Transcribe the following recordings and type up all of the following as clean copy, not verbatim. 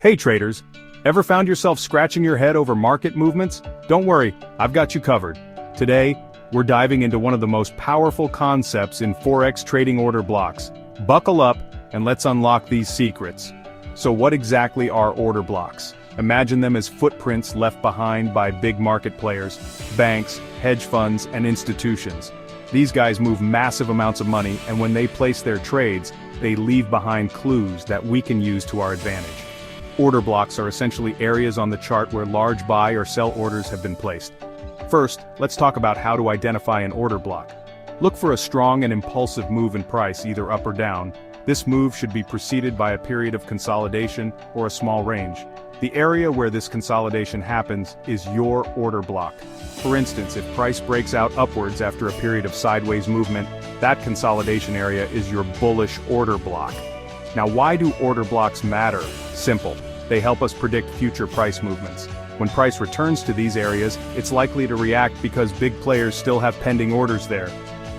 Hey traders, ever found yourself scratching your head over market movements? Don't worry, I've got you covered. Today, we're diving into one of the most powerful concepts in forex trading order blocks. Buckle up and let's unlock these secrets. So what exactly are order blocks? Imagine them as footprints left behind by big market players, banks, hedge funds, and institutions. These guys move massive amounts of money, and when they place their trades, they leave behind clues that we can use to our advantage. Order blocks are essentially areas on the chart where large buy or sell orders have been placed. First, let's talk about how to identify an order block. Look for a strong and impulsive move in price, either up or down. This move should be preceded by a period of consolidation or a small range. The area where this consolidation happens is your order block. For instance, if price breaks out upwards after a period of sideways movement, that consolidation area is your bullish order block. Now, why do order blocks matter? Simple. They help us predict future price movements. When price returns to these areas, it's likely to react because big players still have pending orders there.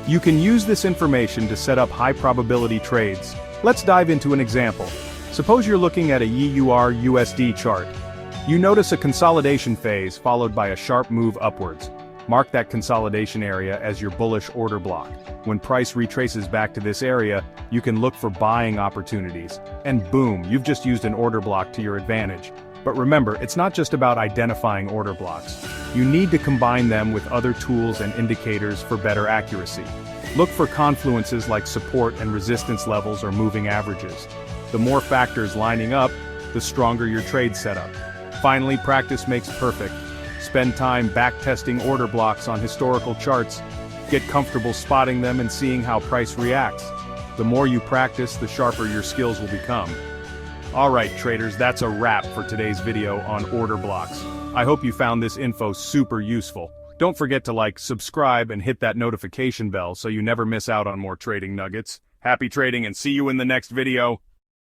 You can use this information to set up high-probability trades. Let's dive into an example. Suppose you're looking at a EUR/USD chart. You notice a consolidation phase followed by a sharp move upwards. Mark that consolidation area as your bullish order block. When price retraces back to this area, you can look for buying opportunities. And boom, you've just used an order block to your advantage. But remember, it's not just about identifying order blocks. You need to combine them with other tools and indicators for better accuracy. Look for confluences like support and resistance levels or moving averages. The more factors lining up, the stronger your trade setup. Finally, practice makes perfect. Spend time backtesting order blocks on historical charts. Get comfortable spotting them and seeing how price reacts. The more you practice, the sharper your skills will become. Alright traders, that's a wrap for today's video on order blocks. I hope you found this info super useful. Don't forget to like, subscribe, and hit that notification bell so you never miss out on more trading nuggets. Happy trading and see you in the next video.